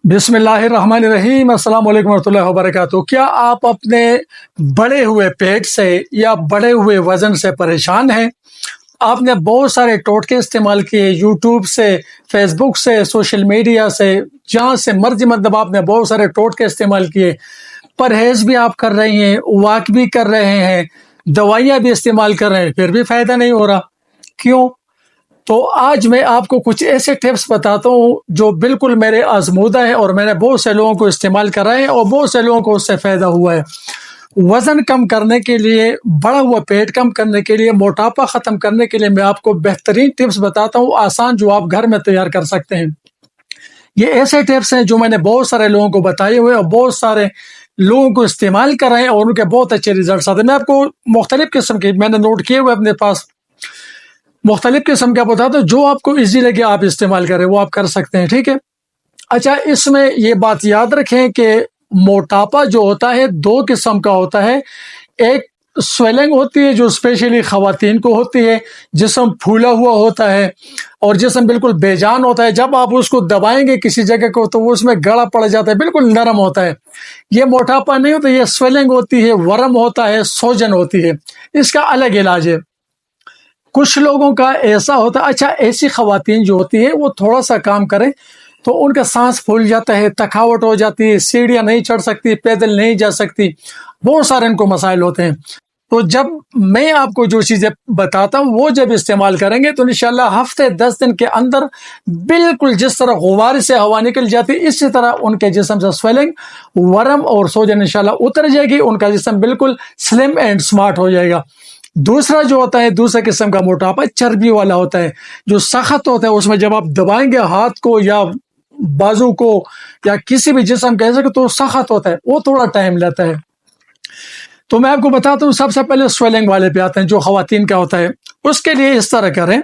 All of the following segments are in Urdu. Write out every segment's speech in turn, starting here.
بسم اللہ الرحمن الرحیم، السلام علیکم ورحمۃ اللہ وبرکاتہ۔ کیا آپ اپنے بڑے ہوئے پیٹ سے یا بڑے ہوئے وزن سے پریشان ہیں؟ آپ نے بہت سارے ٹوٹکے استعمال کیے، یوٹیوب سے، فیس بک سے، سوشل میڈیا سے، جہاں سے مرضی، مطلب آپ نے بہت سارے ٹوٹکے استعمال کیے، پرہیز بھی آپ کر رہے ہیں، واک بھی کر رہے ہیں، دوائیاں بھی استعمال کر رہے ہیں، پھر بھی فائدہ نہیں ہو رہا، کیوں؟ تو آج میں آپ کو کچھ ایسے ٹپس بتاتا ہوں جو بالکل میرے آزمودہ ہے، اور میں نے بہت سے لوگوں کو استعمال کرا ہے اور بہت سے لوگوں کو اس سے فائدہ ہوا ہے۔ وزن کم کرنے کے لیے، بڑا ہوا پیٹ کم کرنے کے لیے، موٹاپا ختم کرنے کے لیے میں آپ کو بہترین ٹپس بتاتا ہوں، آسان، جو آپ گھر میں تیار کر سکتے ہیں۔ یہ ایسے ٹپس ہیں جو میں نے بہت سارے لوگوں کو بتائے ہوئے اور بہت سارے لوگوں کو استعمال کر رہے ہیں اور ان کے بہت اچھے ریزلٹس آتے ہیں۔ میں آپ کو مختلف قسم کے، میں نے نوٹ کیے ہوئے اپنے پاس، مختلف قسم کا بتاتا ہوں، جو آپ کو ایزی لگے آپ استعمال کریں، وہ آپ کر سکتے ہیں، ٹھیک ہے؟ اچھا، اس میں یہ بات یاد رکھیں کہ موٹاپا جو ہوتا ہے دو قسم کا ہوتا ہے۔ ایک سویلنگ ہوتی ہے جو اسپیشلی خواتین کو ہوتی ہے، جسم پھولا ہوا ہوتا ہے اور جسم بالکل بے جان ہوتا ہے، جب آپ اس کو دبائیں گے کسی جگہ کو تو وہ اس میں گڑا پڑ جاتا ہے، بالکل نرم ہوتا ہے۔ یہ موٹاپا نہیں ہوتا، یہ سویلنگ ہوتی ہے، ورم ہوتا ہے، سوجن ہوتی ہے، اس کا الگ علاج ہے۔ کچھ لوگوں کا ایسا ہوتا ہے، اچھا، ایسی خواتین جو ہوتی ہے وہ تھوڑا سا کام کریں تو ان کا سانس پھول جاتا ہے، تھکاوٹ ہو جاتی ہے، سیڑھیاں نہیں چڑھ سکتی، پیدل نہیں جا سکتی، بہت سارے ان کو مسائل ہوتے ہیں۔ تو جب میں آپ کو جو چیزیں بتاتا ہوں وہ جب استعمال کریں گے تو انشاءاللہ ہفتے 10 دن کے اندر بالکل جس طرح غبار سے ہوا نکل جاتی ہے، اسی طرح ان کے جسم سے سویلنگ، ورم اور سوجن انشاءاللہ اتر جائے گی، ان کا جسم بالکل سلم اینڈ سمارٹ ہو جائے گا۔ دوسرا جو ہوتا ہے، دوسرے قسم کا موٹاپا چربی والا ہوتا ہے، جو سخت ہوتا ہے، اس میں جب آپ دبائیں گے ہاتھ کو یا بازو کو یا کسی بھی جسم کہہ سکتے تو سخت ہوتا ہے، وہ تھوڑا ٹائم لیتا ہے۔ تو میں آپ کو بتاتا ہوں، سب سے پہلے سویلنگ والے پہ آتے ہیں جو خواتین کا ہوتا ہے۔ اس کے لیے اس طرح کریں،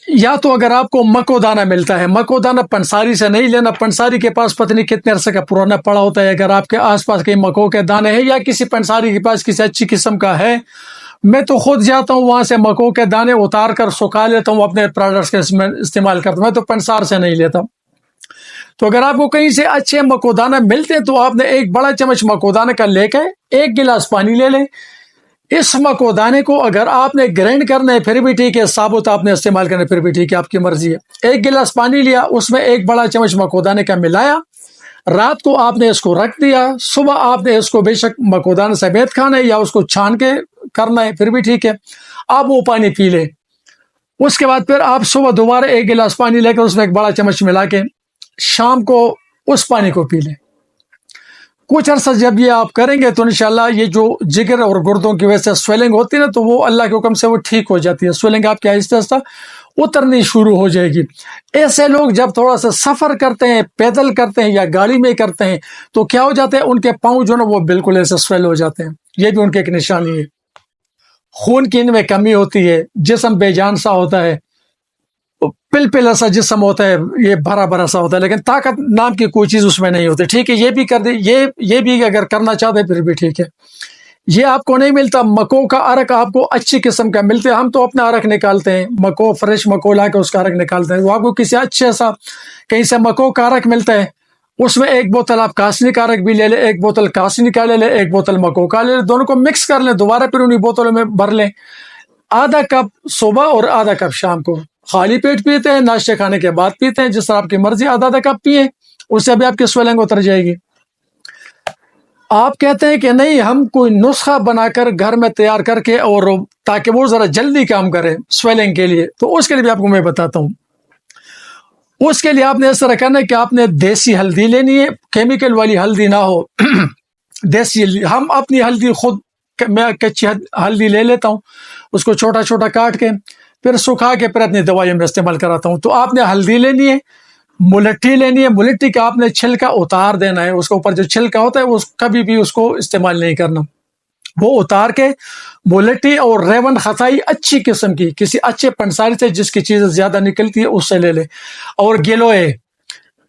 یا تو اگر آپ کو مکو دانہ ملتا ہے، مکو دانہ پنساری سے نہیں لینا، پنساری کے پاس پتہ نہیں کتنے عرصے کا پرانا پڑا ہوتا ہے۔ اگر آپ کے آس پاس کہیں مکو کے دانے ہیں یا کسی پنساری کے پاس کسی اچھی قسم کا ہے، میں تو خود جاتا ہوں وہاں سے مکو کے دانے اتار کر سکھا لیتا ہوں، اپنے پروڈکٹس کے استعمال کرتا ہوں، میں تو پنسار سے نہیں لیتا۔ تو اگر آپ کو کہیں سے اچھے مکودانہ ملتے ہیں تو آپ نے ایک بڑا چمچ مکودانہ کا لے کے ایک گلاس پانی لے لیں۔ اس مکودانے کو اگر آپ نے گرائنڈ کرنا ہے پھر بھی ٹھیک ہے، ثابت آپ نے استعمال کرنا ہے پھر بھی ٹھیک ہے، آپ کی مرضی ہے۔ ایک گلاس پانی لیا، اس میں ایک بڑا چمچ مکودانے کا ملایا، رات کو آپ نے اس کو رکھ دیا، صبح آپ نے اس کو بے شک مکودانہ سمیت کھانا ہے یا اس کو چھان کے کرنا ہے پھر بھی ٹھیک ہے، آپ وہ پانی پی لیں۔ اس کے بعد پھر آپ صبح دوبارہ ایک گلاس پانی لے کر اس میں ایک بڑا چمچ ملا کے شام کو اس پانی کو پی لیں۔ کچھ عرصہ جب یہ آپ کریں گے تو انشاءاللہ یہ جو جگر اور گردوں کی وجہ سے سویلنگ ہوتی ہے نا، تو وہ اللہ کے حکم سے وہ ٹھیک ہو جاتی ہے، سویلنگ آپ کی آہستہ آہستہ اترنی شروع ہو جائے گی۔ ایسے لوگ جب تھوڑا سا سفر کرتے ہیں، پیدل کرتے ہیں یا گاڑی میں کرتے ہیں تو کیا ہو جاتے ہیں، ان کے پاؤں جو نا وہ بالکل ایسے سویل ہو جاتے ہیں، یہ بھی ان کی ایک نشانی ہے۔ خون کی ان میں کمی ہوتی ہے، جسم بے جان سا ہوتا ہے، پل پل ایسا جسم ہوتا ہے، یہ بھرا بھرا سا ہوتا ہے، لیکن طاقت نام کی کوئی چیز اس میں نہیں ہوتی، ٹھیک ہے؟ یہ بھی کر دے، یہ بھی اگر کرنا چاہتے ہیں پھر بھی ٹھیک ہے۔ یہ آپ کو نہیں ملتا، مکو کا عرق آپ کو اچھی قسم کا ملتے ہیں، ہم تو اپنا عرق نکالتے ہیں، مکو فریش مکو لا کے اس کا عرق نکالتے ہیں۔ وہ آپ کو کسی اچھے سا کہیں سے مکو کا عرق ملتا ہے، اس میں ایک بوتل آپ کاسنی کا عرق بھی لے لیں، ایک بوتل کاسنی کا لے لیں، ایک بوتل مکو کا لے لیں، دونوں کو مکس کر لیں، دوبارہ پھر انہیں بوتلوں میں بھر لیں۔ آدھا کپ صبح اور آدھا کپ شام کو، خالی پیٹ پیتے ہیں، ناشتے کھانے کے بعد پیتے ہیں، جس طرح آپ کی مرضی، آدھا آدھا کپ پیئیں، اس سے بھی آپ کی سویلنگ اتر جائے گی۔ آپ کہتے ہیں کہ نہیں، ہم کوئی نسخہ بنا کر گھر میں تیار کر کے اور تاکہ وہ ذرا جلدی کام کرے سویلنگ کے لیے، تو اس کے لیے بھی آپ کو میں بتاتا ہوں۔ اس کے لیے آپ نے اس طرح کرنا ہے کہ آپ نے دیسی ہلدی لینی ہے، کیمیکل والی ہلدی نہ ہو، دیسی ہلدی۔ ہم اپنی ہلدی خود، میں کچی ہلدی لے لیتا ہوں، اس کو چھوٹا چھوٹا کاٹ کے پھر سکھا کے پھر اپنی دوائیوں میں استعمال کراتا ہوں۔ تو آپ نے ہلدی لینی ہے، ملٹھی لینی ہے، ملٹھی کا آپ نے چھلکا اتار دینا ہے، اس کے اوپر جو چھلکا ہوتا ہے وہ کبھی بھی اس کو استعمال نہیں کرنا، وہ اتار کے ملٹھی اور ریون خطائی اچھی قسم کی کسی اچھے پنساری سے جس کی چیزیں زیادہ نکلتی ہے اس سے لے لیں، اور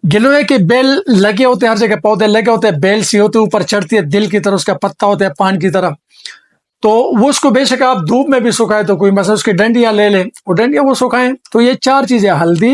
گلوئے کے بیل لگے ہوتے ہیں، ہر جگہ پودے لگے ہوتے ہیں، بیل سی ہوتی ہے اوپر چڑھتی ہے، دل کی طرح اس کا پتا ہوتا ہے پان کی طرح، تو وہ اس کو بے شک آپ دھوپ میں بھی سکھائے تو کوئی مثلا اس کی ڈنڈیاں لے لیں، وہ ڈنڈیاں وہ سکھائیں۔ تو یہ چار چیزیں، ہلدی،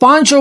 5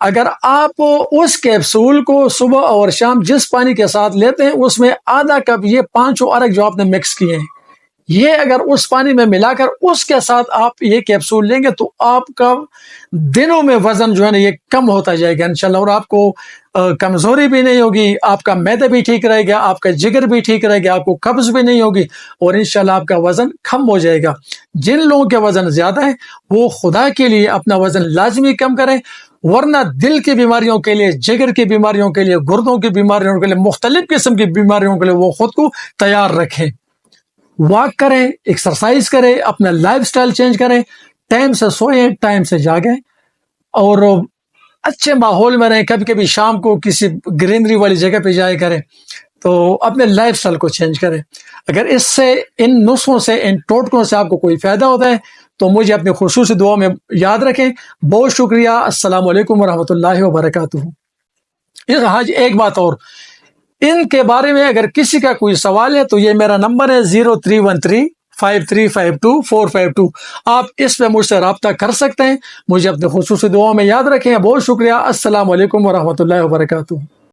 اگر آپ اس کیپسول کو صبح اور شام جس پانی کے ساتھ لیتے ہیں اس میں آدھا کپ یہ 5 ارگ جو آپ نے مکس کیے ہیں، یہ اگر اس پانی میں ملا کر اس کے ساتھ آپ یہ کیپسول لیں گے تو آپ کا دنوں میں وزن جو ہے نا یہ کم ہوتا جائے گا انشاءاللہ، اور آپ کو کمزوری بھی نہیں ہوگی، آپ کا معدہ بھی ٹھیک رہے گا، آپ کا جگر بھی ٹھیک رہے گا، آپ کو قبض بھی نہیں ہوگی، اور انشاءاللہ آپ کا وزن کم ہو جائے گا۔ جن لوگوں کے وزن زیادہ ہے وہ خدا کے لیے اپنا وزن لازمی کم کریں، ورنہ دل کی بیماریوں کے لیے، جگر کی بیماریوں کے لیے، گردوں کی بیماریوں کے لیے، مختلف قسم کی بیماریوں کے لیے وہ خود کو تیار رکھیں۔ واک کریں، ایکسرسائز کریں، اپنا لائف سٹائل چینج کریں، ٹائم سے سوئیں، ٹائم سے جاگیں، اور اچھے ماحول میں رہیں۔ کبھی کبھی شام کو کسی گرینری والی جگہ پہ جائے کریں، تو اپنے لائف سٹائل کو چینج کریں۔ اگر اس سے، ان نسخوں سے، ان ٹوٹکوں سے آپ کو کوئی فائدہ ہوتا ہے تو مجھے اپنی خصوصی دعا میں یاد رکھیں۔ بہت شکریہ۔ السلام علیکم ورحمۃ اللہ وبرکاتہ۔ ہاں جی، ایک بات اور، ان کے بارے میں اگر کسی کا کوئی سوال ہے تو یہ میرا نمبر ہے 03135352 آپ اس پہ مجھ سے رابطہ کر سکتے ہیں۔ مجھے اپنے خصوصی دعاؤں میں یاد رکھیں۔ بہت شکریہ۔ السلام علیکم ورحمۃ اللہ وبرکاتہ۔